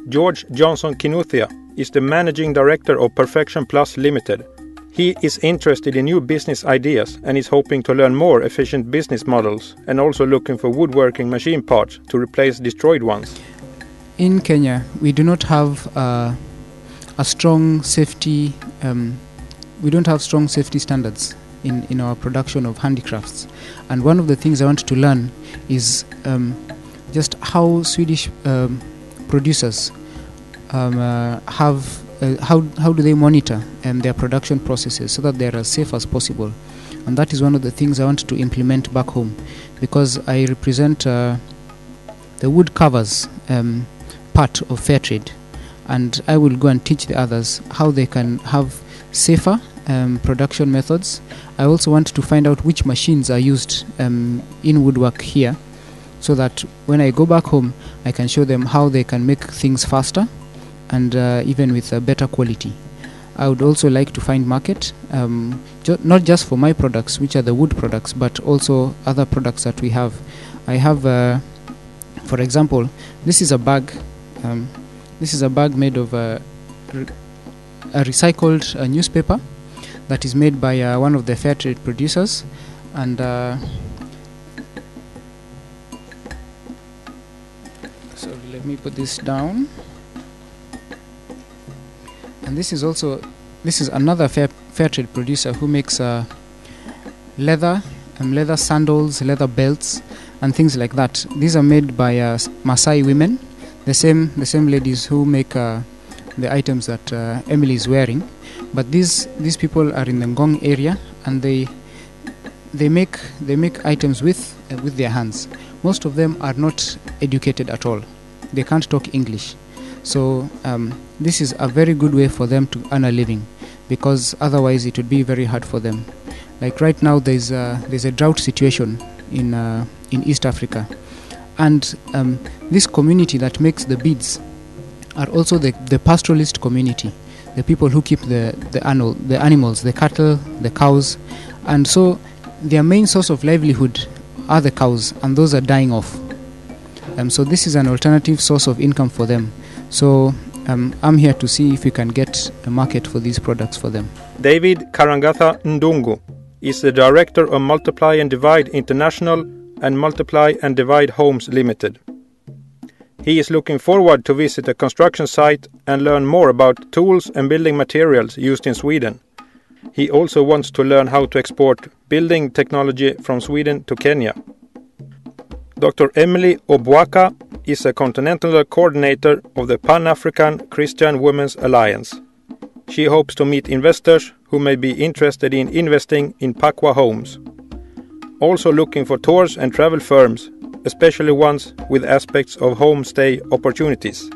George Johnson Kinuthia is the Managing Director of Perfection Plus Limited. He is interested in new business ideas and is hoping to learn more efficient business models and also looking for woodworking machine parts to replace destroyed ones. In Kenya, we do not have a strong safety. We don't have strong safety standards in our production of handicrafts, and one of the things I want to learn is just how Swedish producers have how do they monitor their production processes so that they are as safe as possible. And that is one of the things I want to implement back home, because I represent the wood covers part of fair trade, and I will go and teach the others how they can have safer production methods. I also want to find out which machines are used in woodwork here, so that when I go back home I can show them how they can make things faster and even with a better quality. I would also like to find market, not just for my products, which are the wood products, but also other products that we have. I have, for example, this is a bag. This is a bag made of a recycled newspaper that is made by one of the fair trade producers, and so let me put this down. And this is another fair trade producer who makes leather sandals, leather belts, and things like that. These are made by Maasai women, the same ladies who make the items that Emily is wearing. But these people are in the Ngong area, and they make items with their hands. Most of them are not educated at all. They can't talk English. So this is a very good way for them to earn a living, because otherwise it would be very hard for them. Like right now, there's a drought situation in East Africa, and this community that makes the beads are also the pastoralist community, the people who keep the animals, the cattle, the cows, and so their main source of livelihood are the cows, and those are dying off. So this is an alternative source of income for them. So I'm here to see if we can get a market for these products for them. David Karangatha Ndungu is the director of Multiply and Divide International and Multiply and Divide Homes Limited. He is looking forward to visit a construction site and learn more about tools and building materials used in Sweden. He also wants to learn how to export building technology from Sweden to Kenya. Dr.Emily Obwaka is a continental coordinator of the Pan-African Christian Women's Alliance. She hopes to meet investors who may be interested in investing in Pakwa homes. Also looking for tours and travel firms, especially ones with aspects of homestay opportunities.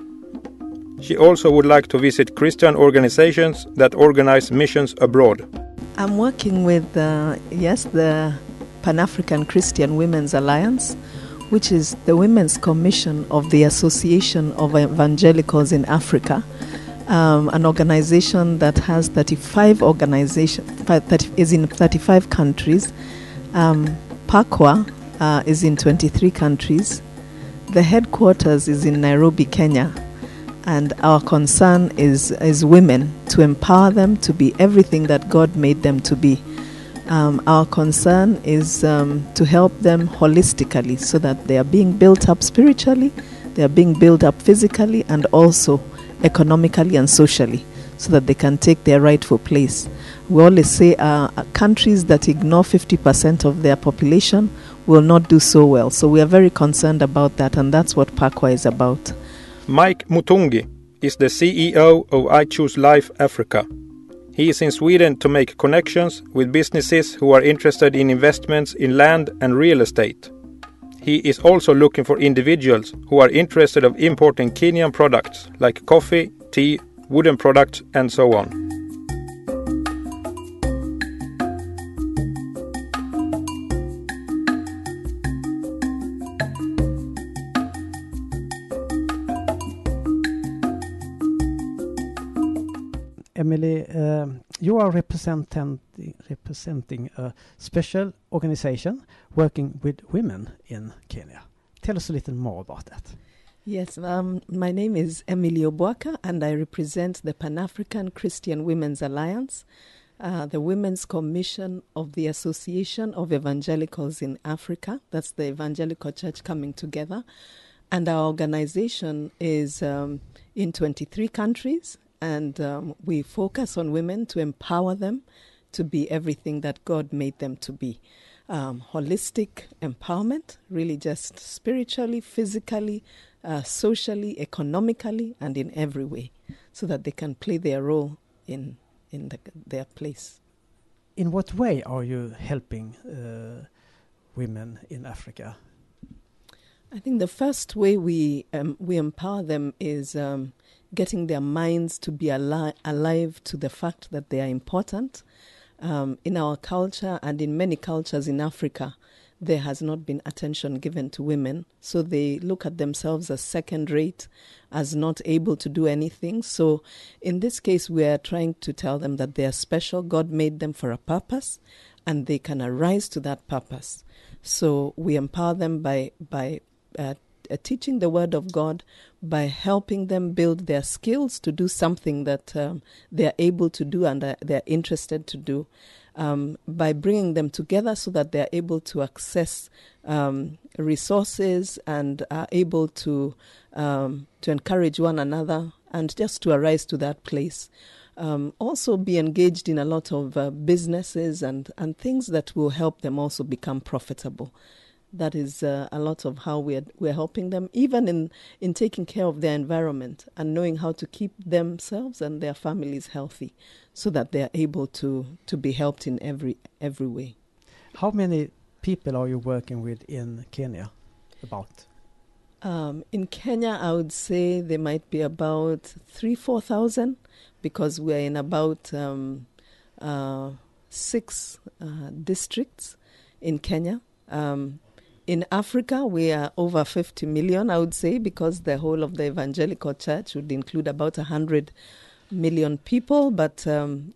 She also would like to visit Christian organizations that organize missions abroad. I'm working with the Pan-African Christian Women's Alliance, which is the Women's Commission of the Association of Evangelicals in Africa, an organization that has 35 is in 35 countries. Pakwa is in 23 countries. The headquarters is in Nairobi, Kenya, and our concern is women, to empower them to be everything that God made them to be. Our concern is to help them holistically, so that they are being built up spiritually, they are being built up physically, and also economically and socially, so that they can take their rightful place. We always say countries that ignore 50% of their population will not do so well. So we are very concerned about that, and that's what Pakwa is about. Mike Mutungi is the CEO of I Choose Life Africa. He is in Sweden to make connections with businesses who are interested in investments in land and real estate. He is also looking for individuals who are interested in importing Kenyan products like coffee, tea, wooden products, and so on. Emily, you are representing a special organization working with women in Kenya. Tell us a little more about that. Yes, my name is Emily Obwaka, and I represent the Pan-African Christian Women's Alliance, the Women's Commission of the Association of Evangelicals in Africa. That's the Evangelical Church coming together. And our organization is in 23 countries, and we focus on women to empower them to be everything that God made them to be. Holistic empowerment, really just spiritually, physically, socially, economically, and in every way, so that they can play their role in their place. In what way are you helping women in Africa? I think the first way we empower them is getting their minds to be alive to the fact that they are important. In our culture and in many cultures in Africa, there has not been attention given to women. So they look at themselves as second rate, as not able to do anything. So in this case, we are trying to tell them that they are special. God made them for a purpose, and they can arise to that purpose. So we empower them by teaching the Word of God, by helping them build their skills to do something that they are able to do and they're interested to do, by bringing them together so that they're able to access resources and are able to encourage one another and just to arise to that place. Also be engaged in a lot of businesses and things that will help them also become profitable. That is a lot of how we're helping them, even in taking care of their environment and knowing how to keep themselves and their families healthy so that they are able to be helped in every way. How many people are you working with in Kenya? About? In Kenya, I would say there might be about 3,000-4,000 because we're in about 6 districts in Kenya. In Africa, we are over 50 million, I would say, because the whole of the Evangelical Church would include about 100 million people, but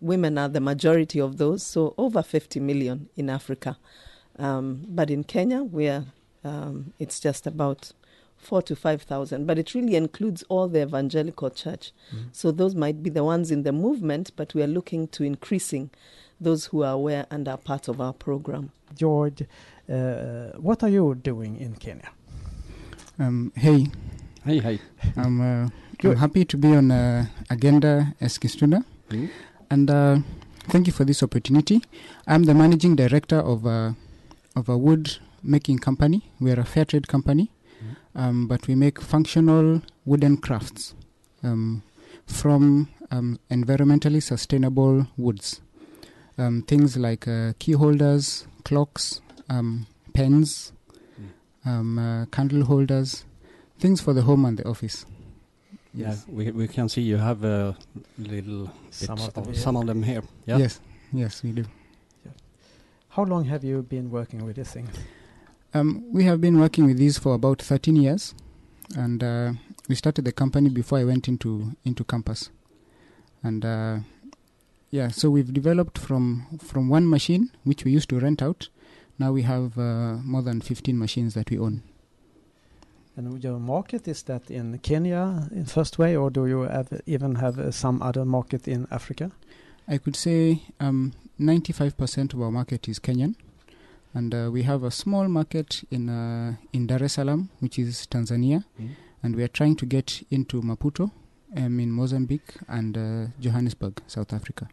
women are the majority of those, so over 50 million in Africa. But in Kenya, we are it's just about 4,000 to 5,000, but it really includes all the Evangelical Church. Mm-hmm. So those might be the ones in the movement, but we are looking to increasing those who are aware and are part of our program. George, what are you doing in Kenya? Hey. Hey. I'm happy to be on Agenda as Kistuna. Mm-hmm. And thank you for this opportunity. I'm the managing director of a wood making company. We are a fair trade company, but we make functional wooden crafts from environmentally sustainable woods. Things like key holders, clocks, pens, candle holders, things for the home and the office. Yes. Yeah, we can see you have a little some of them here. Yeah? Yes, we do. Yeah. How long have you been working with this thing? We have been working with these for about 13 years, and we started the company before I went into campus. And so we've developed from one machine, which we used to rent out. Now we have more than 15 machines that we own. And your market, is that in Kenya in first way, or do you even have some other market in Africa? I could say 95% of our market is Kenyan. And we have a small market in Dar es Salaam, which is Tanzania. And we are trying to get into Maputo in Mozambique and Johannesburg, South Africa.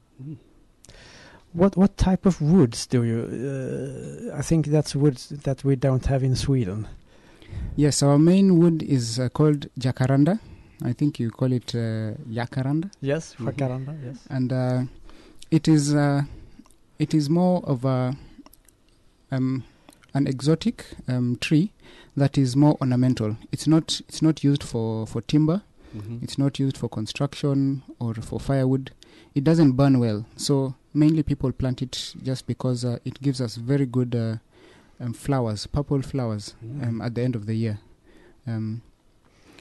What type of woods do you... I think that's woods that we don't have in Sweden. Yes, our main wood is called jacaranda. I think you call it yacaranda. Yes, jacaranda, yes. And it is more of an exotic tree that is more ornamental. It's not used for timber. Mm-hmm. It's not used for construction or for firewood. It doesn't burn well. So mainly people plant it just because it gives us very good flowers, purple flowers at the end of the year.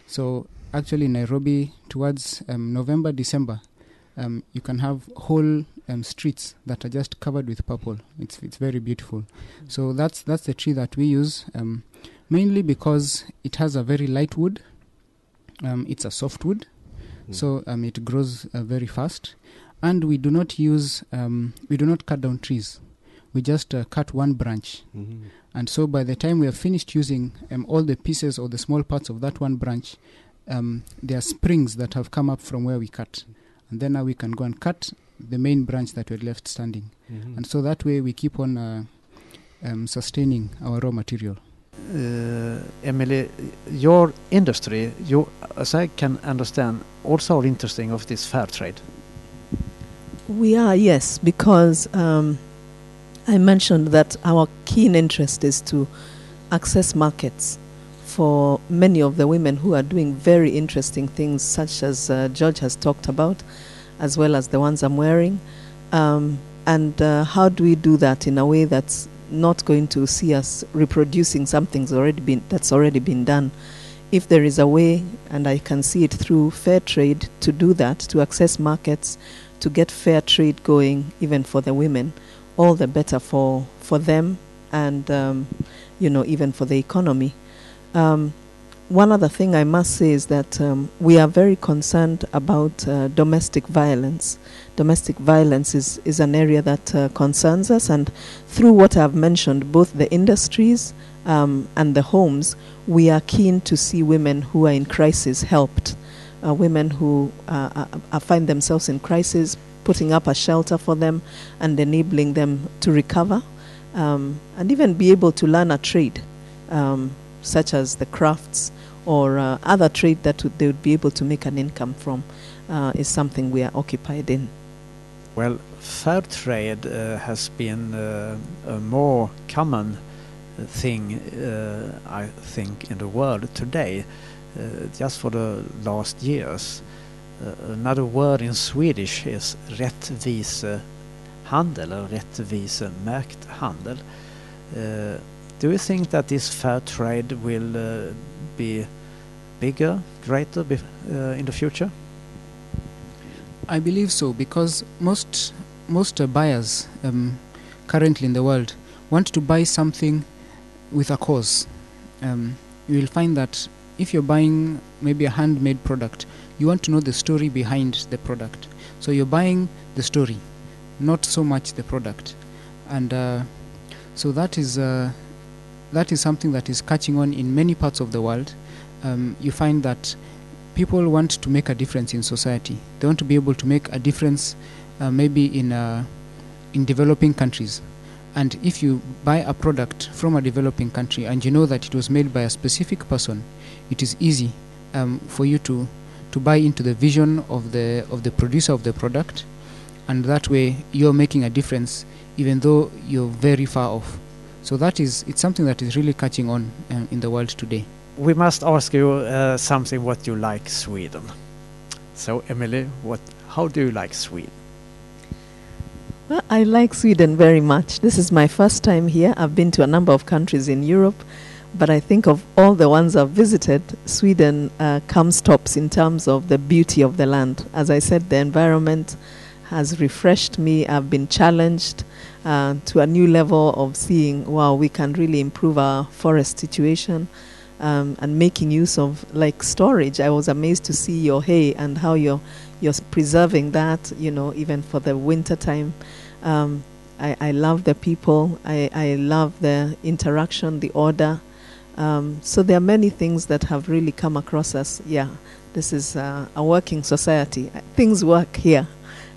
So actually in Nairobi, towards November, December, you can have whole streets that are just covered with purple. It's very beautiful. So that's the tree that we use, mainly because it has a very light wood, It's a softwood, so it grows very fast, and we do not cut down trees. We just cut one branch, and so by the time we have finished using all the pieces or the small parts of that one branch, there are springs that have come up from where we cut, and then now we can go and cut the main branch that we had left standing, and so that way we keep on sustaining our raw material. Emily, your industry, you, as I can understand, also are interesting of this fair trade. We are, yes, because I mentioned that our keen interest is to access markets for many of the women who are doing very interesting things, such as George has talked about, as well as the ones I'm wearing. And how do we do that in a way that's not going to see us reproducing something that's already been done? If there is a way, and I can see it through fair trade, to do that, to access markets, to get fair trade going, even for the women, all the better for them, and even for the economy. One other thing I must say is that we are very concerned about domestic violence. Domestic violence is an area that concerns us, and through what I've mentioned, both the industries and the homes, we are keen to see women who are in crisis helped. Women who find themselves in crisis, putting up a shelter for them and enabling them to recover, and even be able to learn a trade, such as the crafts or other trade that they would be able to make an income from, is something we are occupied in. Well, fair trade has been a more common thing, I think, in the world today, just for the last years. Another word in Swedish is rättvisehandel or rättvisemärkt handel. Do you think that this fair trade will be bigger, greater in the future? I believe so, because most buyers currently in the world want to buy something with a cause. You will find that if you're buying maybe a handmade product, you want to know the story behind the product. So you're buying the story, not so much the product. And so that is something that is catching on in many parts of the world. You find that people want to make a difference in society. They want to be able to make a difference maybe in developing countries. And if you buy a product from a developing country and you know that it was made by a specific person, it is easy for you to buy into the vision of the producer of the product, and that way you're making a difference even though you're very far off. So it's something that is really catching on in the world today. We must ask you something, what you like Sweden. So Emily, how do you like Sweden? Well, I like Sweden very much. This is my first time here. I've been to a number of countries in Europe, but I think of all the ones I've visited, Sweden comes tops in terms of the beauty of the land. As I said, the environment has refreshed me. I've been challenged to a new level of seeing, wow, we can really improve our forest situation, and making use of like storage. I was amazed to see your hay and how you're preserving that, even for the winter time. I love the people. I love the interaction, the order. So there are many things that have really come across us. Yeah, this is a working society. Things work here,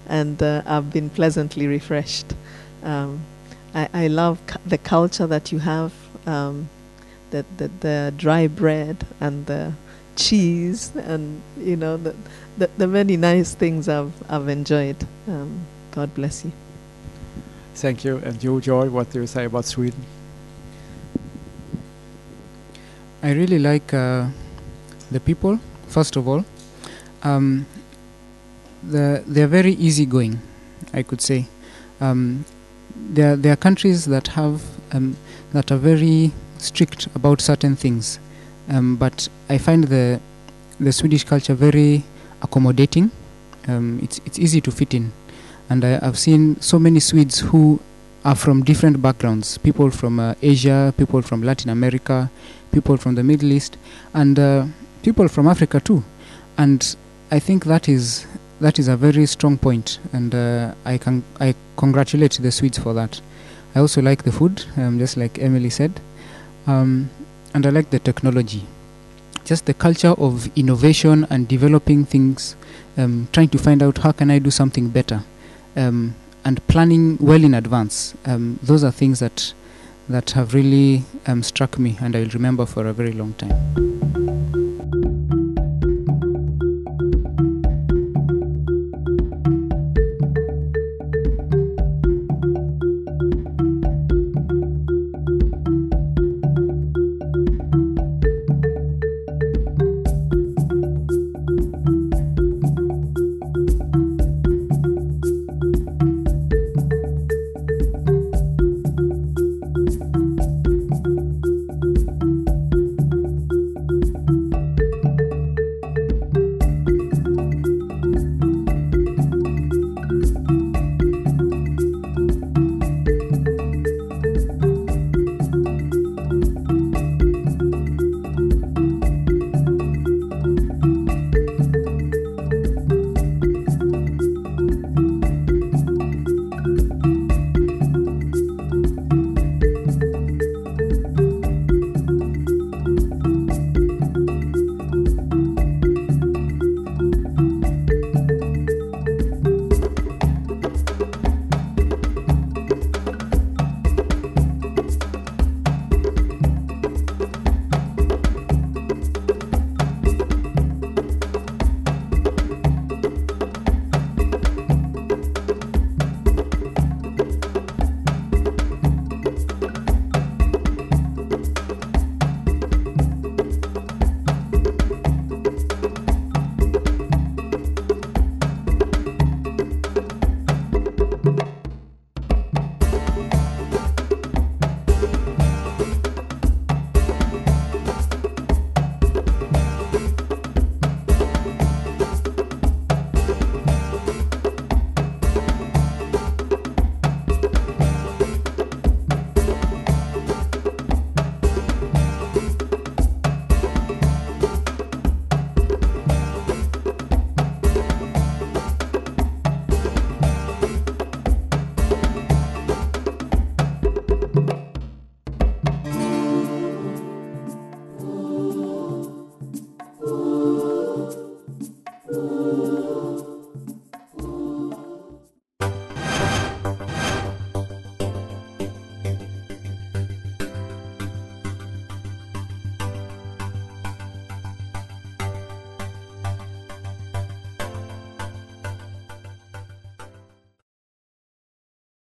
and I've been pleasantly refreshed. I love the culture that you have, the dry bread and the cheese, and the many nice things I've enjoyed. God bless you. Thank you. And you, Joy, what do you say about Sweden? I really like the people, first of all. They're very easygoing, I could say. There are countries that are very strict about certain things, but I find the Swedish culture very accommodating. It's easy to fit in, and I've seen so many Swedes who are from different backgrounds, people from Asia, people from Latin America, people from the Middle East, and people from Africa too. And I think that is a very strong point, and I congratulate the Swedes for that. I also like the food, just like Emily said, and I like the technology, just the culture of innovation and developing things, trying to find out how can I do something better, and planning well in advance. Those are things that have really struck me, and I will remember for a very long time.